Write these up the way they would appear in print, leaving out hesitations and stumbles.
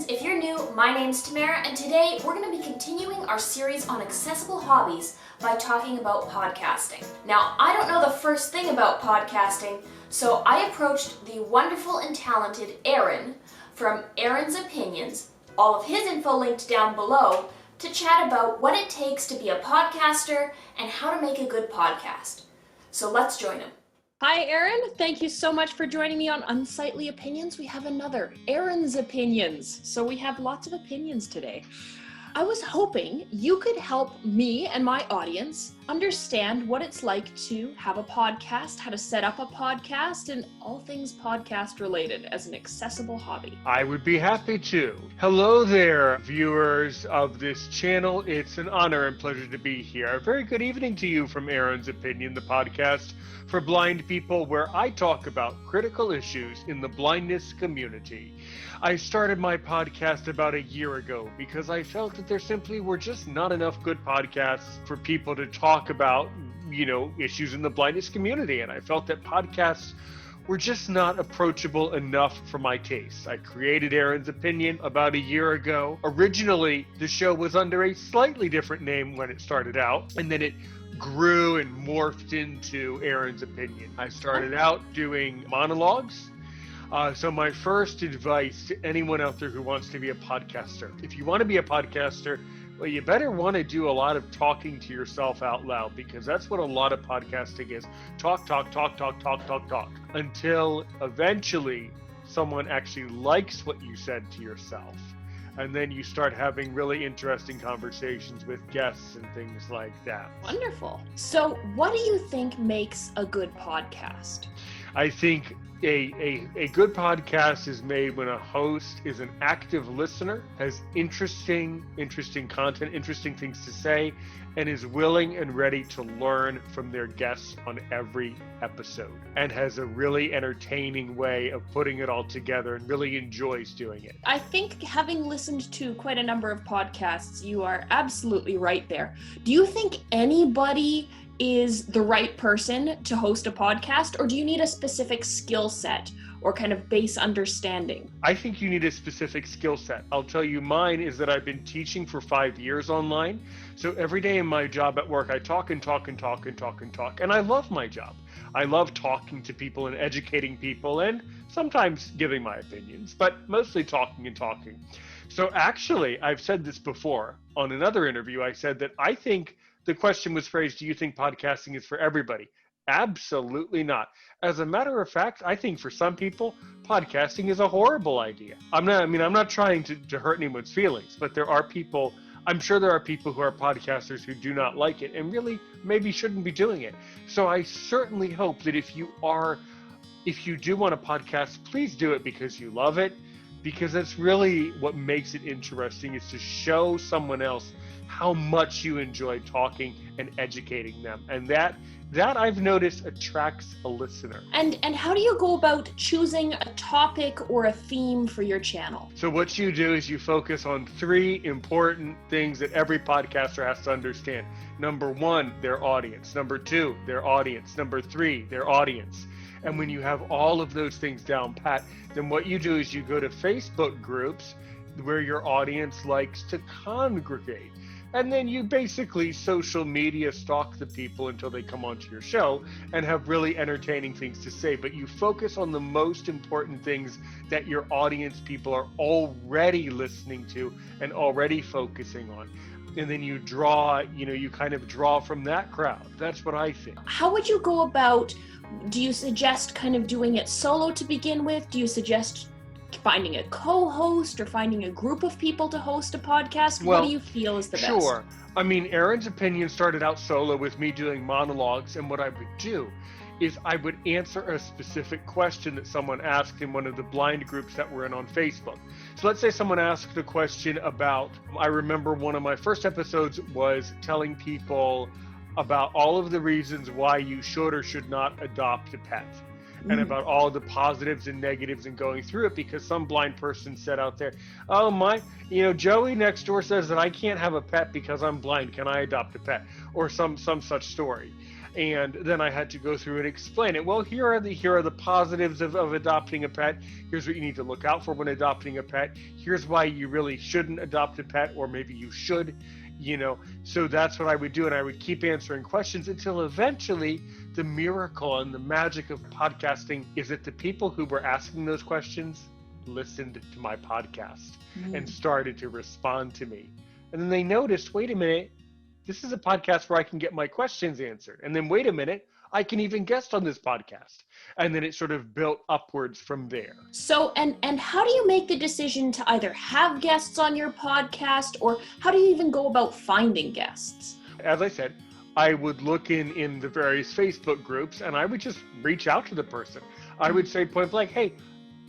If you're new, my name's Tamara, and today we're going to be continuing our series on accessible hobbies by talking about podcasting. Now, I don't know the first thing about podcasting, so I approached the wonderful and talented Aaron from Aaron's Opinions, all of his info linked down below, to chat about what it takes to be a podcaster and how to make a good podcast. So let's join him. Hi, Aaron. Thank you so much for joining me on Unsightly Opinions. We have another Aaron's Opinions. So we have lots of opinions today. I was hoping you could help me and my audience understand what it's like to have a podcast, how to set up a podcast, and all things podcast related as an accessible hobby. I would be happy to. Hello there, viewers of this channel. It's an honor and pleasure to be here. A very good evening to you from Aaron's Opinion, the podcast for blind people, where I talk about critical issues in the blindness community. I started my podcast about a year ago because I felt that there simply were just not enough good podcasts for people to talk about, issues in the blindness community. And I felt that podcasts were just not approachable enough for my taste. I created Aaron's Opinion about a year ago. Originally, the show was under a slightly different name when it started out, and then it grew and morphed into Aaron's Opinion. I started out doing monologues. So my first advice to anyone out there who wants to be a podcaster, if you want to be a podcaster, well, you better want to do a lot of talking to yourself out loud, because that's what a lot of podcasting is. Talk, until eventually someone actually likes what you said to yourself. And then you start having really interesting conversations with guests and things like that. Wonderful. So what do you think makes a good podcast? I think a good podcast is made when a host is an active listener, has interesting content, interesting things to say, and is willing and ready to learn from their guests on every episode, and has a really entertaining way of putting it all together and really enjoys doing it. I think, having listened to quite a number of podcasts, you are absolutely right there. Do you think anybody is the right person to host a podcast, or do you need a specific skill set or kind of base understanding? I think you need a specific skill set. I'll tell you, mine is that I've been teaching for 5 years online. So every day in my job at work, I talk, and I love my job. I love talking to people and educating people, and sometimes giving my opinions, but mostly talking. So actually, I've said this before on another interview. I said that I think the question was phrased, do you think podcasting is for everybody? Absolutely not. As a matter of fact, I think for some people, podcasting is a horrible idea. I'm not trying to hurt anyone's feelings, but I'm sure there are people who are podcasters who do not like it and really maybe shouldn't be doing it. So I certainly hope that if you do want a podcast, please do it because you love it, because that's really what makes it interesting, is to show someone else how much you enjoy talking and educating them. And that I've noticed attracts a listener. And how do you go about choosing a topic or a theme for your channel? So what you do is you focus on 3 important things that every podcaster has to understand. Number 1, their audience. Number 2, their audience. Number 3, their audience. And when you have all of those things down pat, then what you do is you go to Facebook groups where your audience likes to congregate. And then you basically social media stalk the people until they come onto your show and have really entertaining things to say. But you focus on the most important things that your audience people are already listening to and already focusing on. And then you kind of draw from that crowd. That's what I think. How would you go about, do you suggest kind of doing it solo to begin with? Do you suggest finding a co-host or finding a group of people to host a podcast? What do you feel is the best? Sure. Aaron's Opinion started out solo with me doing monologues, and what I would do is I would answer a specific question that someone asked in one of the blind groups that we're in on Facebook. So let's say someone asked a question about, I remember one of my first episodes was telling people about all of the reasons why you should or should not adopt a pet. And about all the positives and negatives and going through it, because some blind person said out there, Joey next door says that I can't have a pet because I'm blind. Can I adopt a pet? Or some such story. And then I had to go through and explain it. Well, here are the positives of adopting a pet. Here's what you need to look out for when adopting a pet. Here's why you really shouldn't adopt a pet, or maybe you should, So that's what I would do. And I would keep answering questions until eventually the miracle and the magic of podcasting is that the people who were asking those questions listened to my podcast and started to respond to me. And then they noticed, wait a minute, this is a podcast where I can get my questions answered. And then wait a minute, I can even guest on this podcast. And then it sort of built upwards from there. So, and how do you make the decision to either have guests on your podcast, or how do you even go about finding guests? As I said, I would look in the various Facebook groups and I would just reach out to the person. I would say point blank, hey,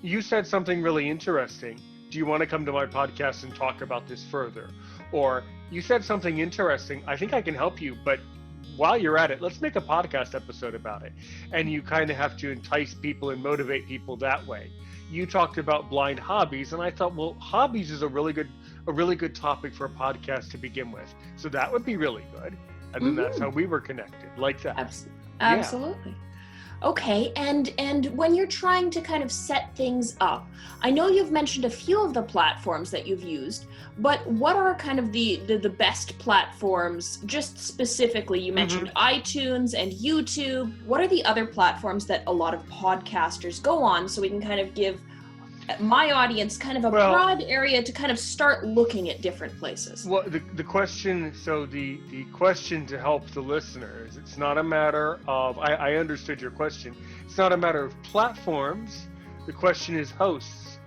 you said something really interesting. Do you want to come to my podcast and talk about this further? Or you said something interesting. I think I can help you, but while you're at it, let's make a podcast episode about it. And you kind of have to entice people and motivate people that way. You talked about blind hobbies, and I thought, well, hobbies is a really good topic for a podcast to begin with. So that would be really good. And then that's how we were connected, like that. Absolutely. Okay, and when you're trying to kind of set things up, I know you've mentioned a few of the platforms that you've used, but what are kind of the best platforms, just specifically? You mentioned iTunes and YouTube. What are the other platforms that a lot of podcasters go on, so we can kind of give my audience kind of a broad area to kind of start looking at different places? Well, the question to help the listeners, it's not a matter of, I understood your question. It's not a matter of platforms. The question is hosts.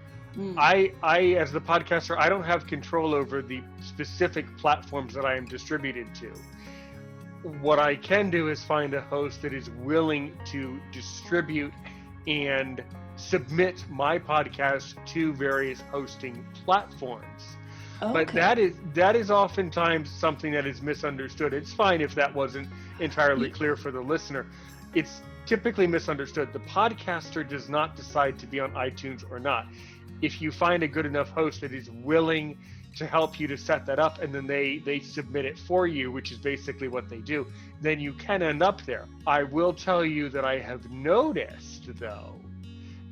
I, as the podcaster, I don't have control over the specific platforms that I am distributed to. What I can do is find a host that is willing to distribute and submit my podcast to various hosting platforms. But that is oftentimes something that is misunderstood. It's fine if that wasn't entirely clear for the listener. It's typically misunderstood. The podcaster does not decide to be on iTunes or not. If you find a good enough host that is willing to help you to set that up, and then they submit it for you, which is basically what they do, then you can end up there. I will tell you that I have noticed, though,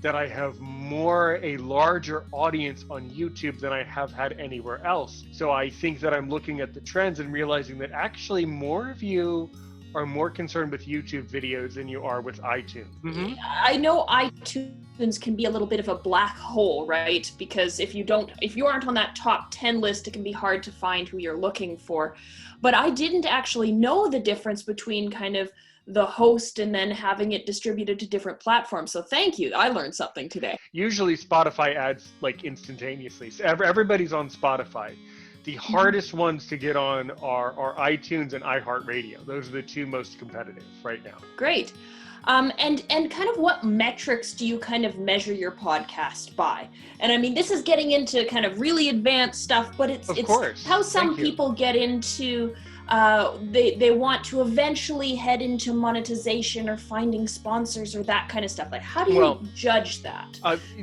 that I have a larger audience on YouTube than I have had anywhere else. So I think that I'm looking at the trends and realizing that actually more of you are more concerned with YouTube videos than you are with iTunes. I know iTunes can be a little bit of a black hole, right? Because if you aren't on that top 10 list, it can be hard to find who you're looking for. But I didn't actually know the difference between kind of the host and then having it distributed to different platforms. So thank you. I learned something today. Usually Spotify adds like instantaneously. So everybody's on Spotify. The hardest ones to get on are iTunes and iHeartRadio. Those are the two most competitive right now. Great. And kind of what metrics do you kind of measure your podcast by? And I mean, this is getting into kind of really advanced stuff, but it's how some people get into they want to eventually head into monetization or finding sponsors or that kind of stuff. Like, how do you judge that?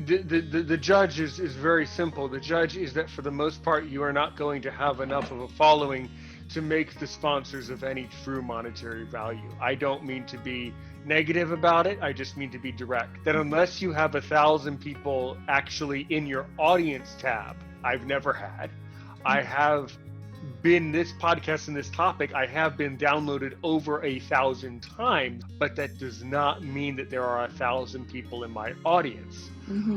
The judge is very simple. The judge is that for the most part, you are not going to have enough of a following to make the sponsors of any true monetary value. I don't mean to be negative about it. I just mean to be direct. That unless you have 1,000 people actually in your audience tab, I've never had. I have been this podcast and this topic, I have been downloaded over 1,000 times, but that does not mean that there are 1,000 people in my audience.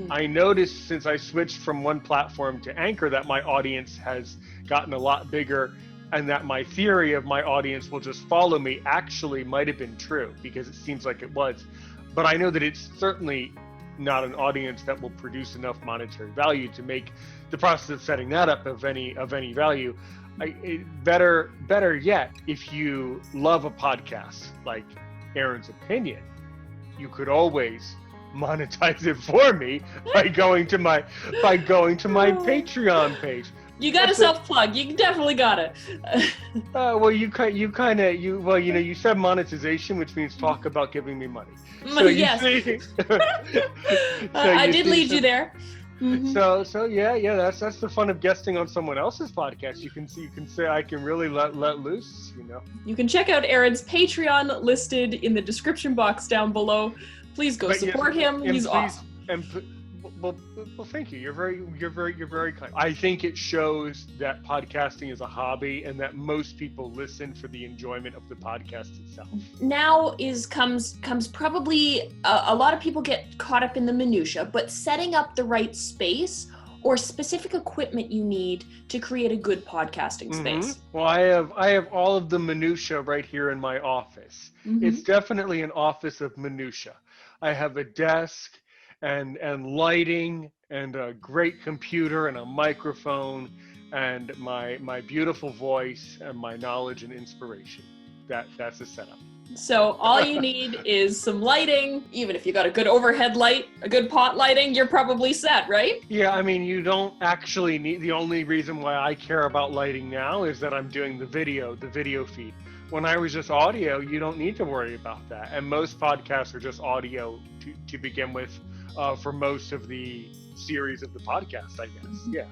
I noticed since I switched from one platform to Anchor that my audience has gotten a lot bigger, and that my theory of my audience will just follow me actually might have been true, because it seems like it was. But I know that it's certainly not an audience that will produce enough monetary value to make the process of setting that up of any value. Better yet, if you love a podcast like Aaron's Opinion, you could always monetize it for me by going to my Patreon page. You got to self-plug. You definitely got it. You said monetization, which means talk about giving me money. So yes. I did lead you there. Mm-hmm. So yeah, that's the fun of guesting on someone else's podcast. You can say I can really let loose, you know. You can check out Aaron's Patreon listed in the description box down below. Please go support him. He's awesome. Well, thank you. You're very kind. I think it shows that podcasting is a hobby and that most people listen for the enjoyment of the podcast itself. Now comes probably a lot of people get caught up in the minutia, but setting up the right space or specific equipment you need to create a good podcasting space. Well, I have all of the minutia right here in my office. It's definitely an office of minutia. I have a desk and lighting and a great computer and a microphone and my beautiful voice and my knowledge and inspiration. That's a setup. So all you need is some lighting. Even if you got a good overhead light, a good pot lighting, you're probably set, right? Yeah, I mean, you don't actually need, the only reason why I care about lighting now is that I'm doing the video feed. When I was just audio, you don't need to worry about that. And most podcasts are just audio to begin with for most of the series of the podcast, I guess. Yeah.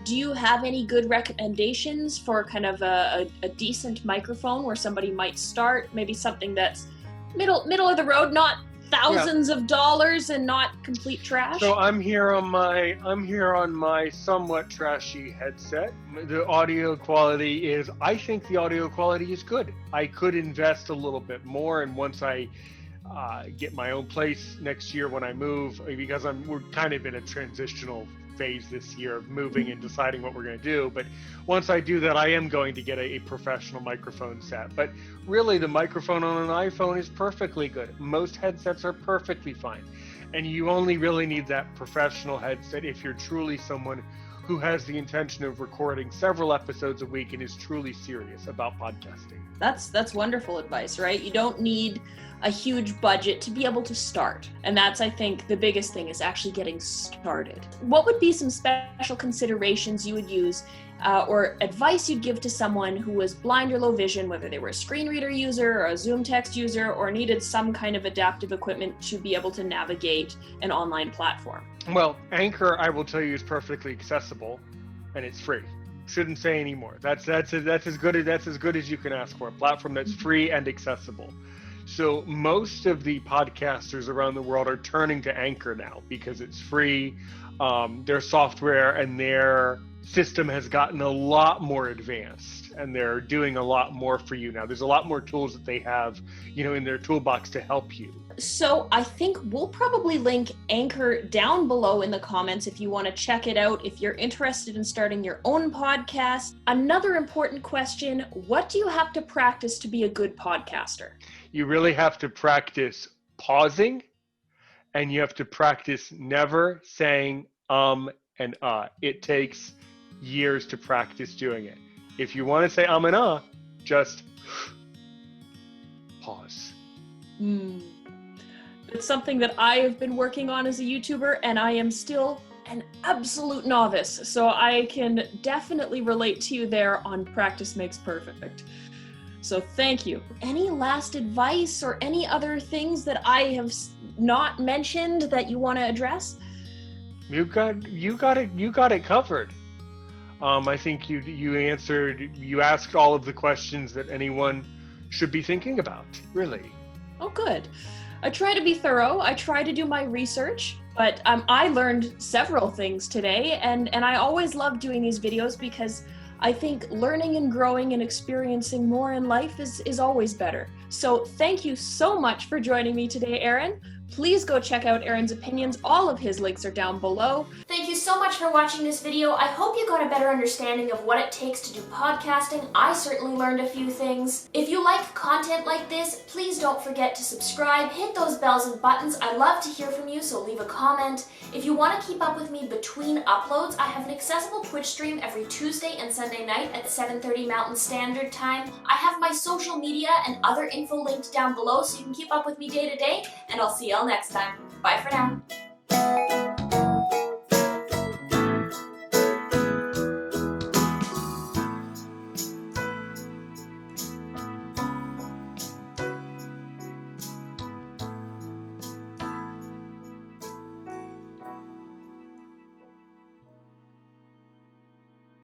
Do you have any good recommendations for kind of a decent microphone where somebody might start? Maybe something that's middle of the road, not thousands of dollars and not complete trash? So I'm here on my somewhat trashy headset. The audio quality I think the audio quality is good. I could invest a little bit more, and once I get my own place next year when I move, because we're kind of in a transitional phase this year of moving and deciding what we're going to do. But once I do that, I am going to get a professional microphone set. But really, the microphone on an iPhone is perfectly good. Most headsets are perfectly fine. And you only really need that professional headset if you're truly someone who has the intention of recording several episodes a week and is truly serious about podcasting. That's wonderful advice, right? You don't need a huge budget to be able to start. And that's, I think, the biggest thing is actually getting started. What would be some special considerations you would use or advice you'd give to someone who was blind or low vision, whether they were a screen reader user or a Zoom text user or needed some kind of adaptive equipment to be able to navigate an online platform? Well, Anchor, I will tell you, is perfectly accessible and it's free. Shouldn't say any more. That's as good as you can ask for. A platform that's free and accessible. So most of the podcasters around the world are turning to Anchor now because it's free. Their software and their system has gotten a lot more advanced, and they're doing a lot more for you now. There's a lot more tools that they have, in their toolbox to help you. So I think we'll probably link Anchor down below in the comments if you want to check it out, if you're interested in starting your own podcast. Another important question, what do you have to practice to be a good podcaster? You really have to practice pausing, and you have to practice never saying and It takes years to practice doing it. If you want to say and just pause. It's something that I have been working on as a YouTuber, and I am still an absolute novice. So I can definitely relate to you there on practice makes perfect. So thank you. Any last advice or any other things that I have not mentioned that you want to address? You got it covered. I think you asked all of the questions that anyone should be thinking about, really. Oh, good. I try to be thorough. I try to do my research, but I learned several things today, and I always love doing these videos because I think learning and growing and experiencing more in life is always better. So thank you so much for joining me today, Aaron. Please go check out Aaron's opinions. All of his links are down below. Thank you so much for watching this video. I hope you got a better understanding of what it takes to do podcasting. I certainly learned a few things. If you like content like this, please don't forget to subscribe, hit those bells and buttons. I love to hear from you, so leave a comment. If you want to keep up with me between uploads, I have an accessible Twitch stream every Tuesday and Sunday night at 7:30 Mountain Standard Time. I have my social media and other info linked down below so you can keep up with me day to day, and I'll see y'all next time. Bye for now.